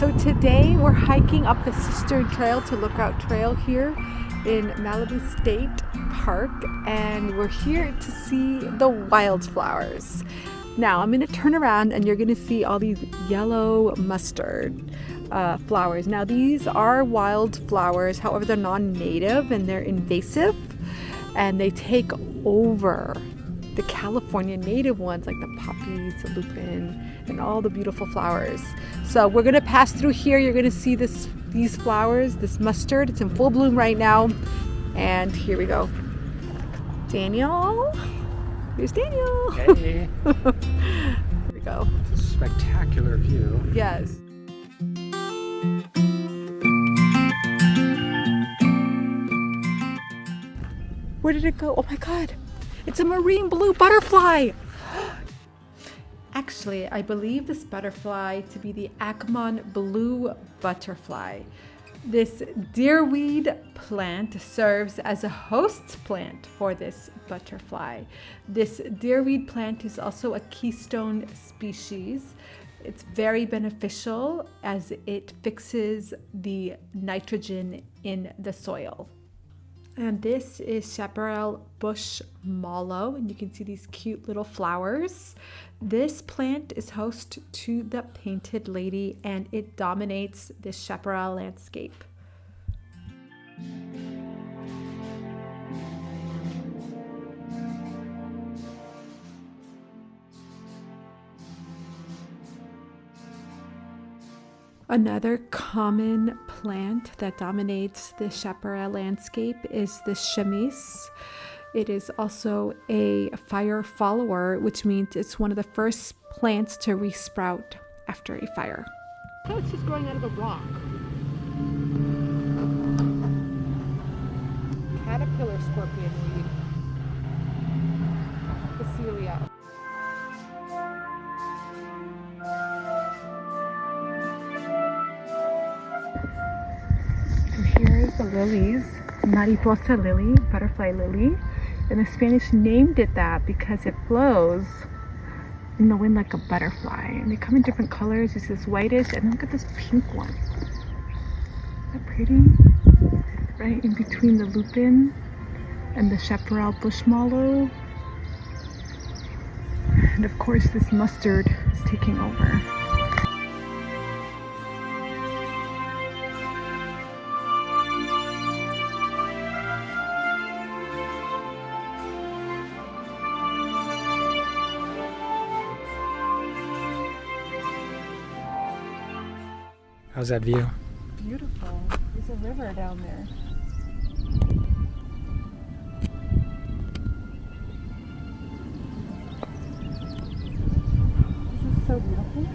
So today we're hiking up the Cistern Trail to Lookout Trail here in Malibu State Park, and we're here to see the wildflowers. Now I'm going to turn around and you're going to see all these yellow mustard flowers. Now these are wildflowers, however they're non-native and they're invasive, and they take over the California native ones like the poppies, the lupin, and all the beautiful flowers. So we're gonna pass through here. You're gonna see these flowers, this mustard. It's in full bloom right now. And here we go. Daniel, here's Daniel. Hey. Here we go. It's a spectacular view. Yes. Where did it go? Oh my God. It's a marine blue butterfly. Actually, I believe this butterfly to be the Acmon blue butterfly. This deerweed plant serves as a host plant for this butterfly. This deerweed plant is also a keystone species. It's very beneficial as it fixes the nitrogen in the soil. And this is chaparral bush mallow, and you can see these cute little flowers. This plant is host to the painted lady, and it dominates this chaparral landscape. Another common plant that dominates the chaparral landscape is the chamise. It is also a fire follower, which means it's one of the first plants to resprout after a fire. So it's just growing out of a rock. Caterpillar scorpion weed. Basilia. Here's the lilies, mariposa lily, butterfly lily, and the Spanish named it that because it flows in the wind like a butterfly, and they come in different colors. It's this whitish, and look at this pink one. Isn't that pretty? Right in between the lupin and the chaparral bush mallow, and of course this mustard is taking over. How's that view? Beautiful. There's a river down there. This is so beautiful.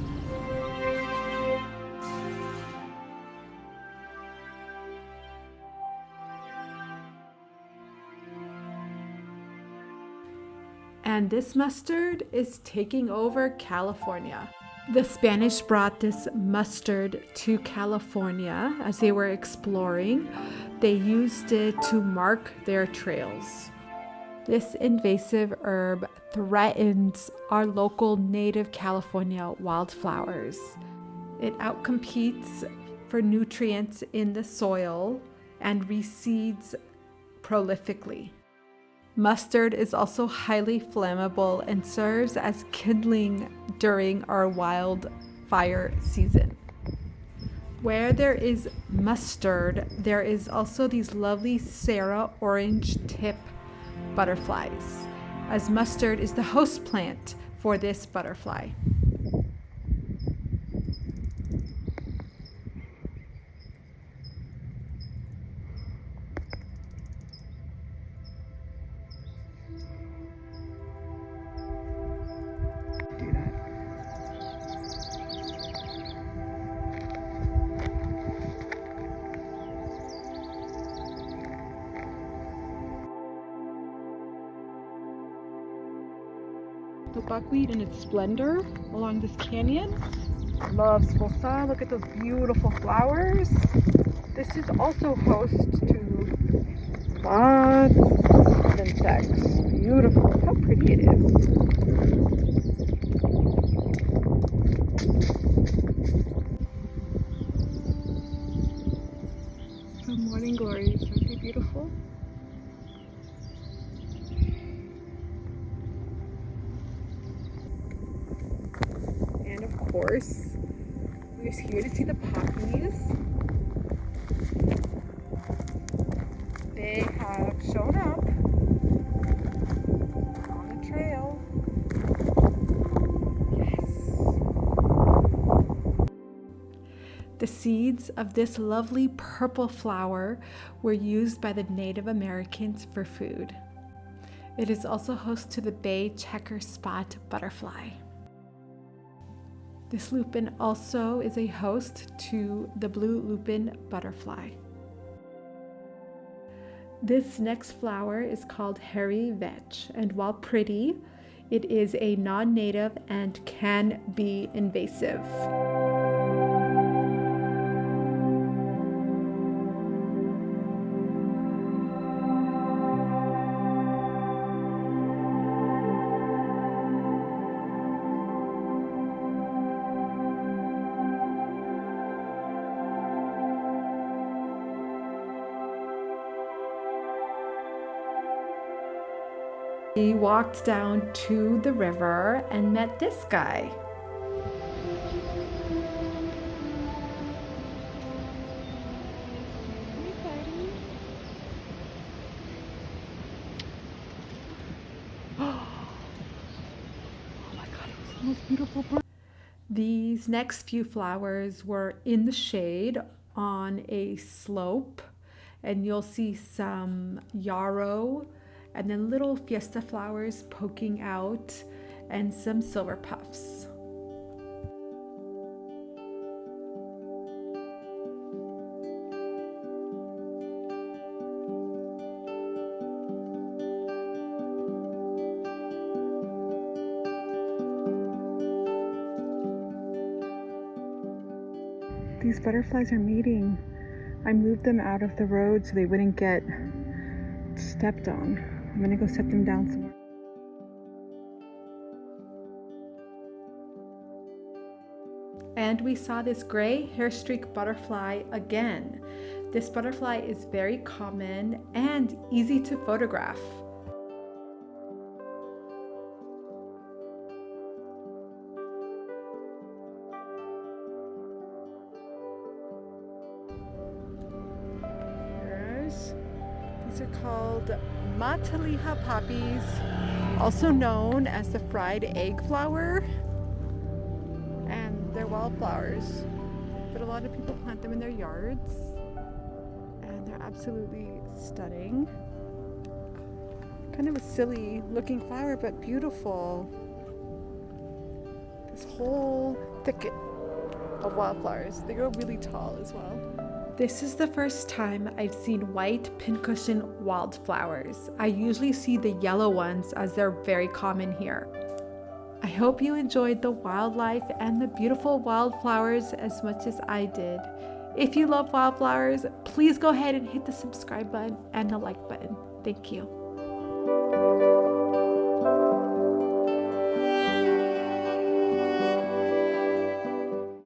And this mustard is taking over California. The Spanish brought this mustard to California as they were exploring. They used it to mark their trails. This invasive herb threatens our local native California wildflowers. It outcompetes for nutrients in the soil and reseeds prolifically. Mustard is also highly flammable and serves as kindling during our wildfire season. Where there is mustard, there is also these lovely Sarah orange tip butterflies, as mustard is the host plant for this butterfly. The buckwheat in its splendor along this canyon loves full sun. Look at those beautiful flowers. This is also host to lots of insects. Beautiful. Look how pretty it is. course. We're here to see the poppies. They have shown up on the trail. The seeds of this lovely purple flower were used by the Native Americans for food. It is also host to the bay checker spot butterfly. This lupin also is a host to the blue lupin butterfly. This next flower is called hairy vetch, and while pretty, it is a non-native and can be invasive. We walked down to the river and met this guy. Hey, buddy. Oh my God, it was the most beautiful bird. These next few flowers were in the shade on a slope, and you'll see some yarrow and then little fiesta flowers poking out and some silver puffs. These butterflies are mating. I moved them out of the road so they wouldn't get stepped on. I'm gonna go set them down somewhere. And we saw this gray hairstreak butterfly again. This butterfly is very common and easy to photograph. These are called Mataliha poppies, also known as the fried egg flower, and they're wildflowers, but a lot of people plant them in their yards, and they're absolutely stunning. Kind of a silly looking flower, but beautiful. This whole thicket of wildflowers. They grow really tall as well. This is the first time I've seen white pincushion wildflowers. I usually see the yellow ones as they're very common here. I hope you enjoyed the wildlife and the beautiful wildflowers as much as I did. If you love wildflowers, please go ahead and hit the subscribe button and the like button. Thank you.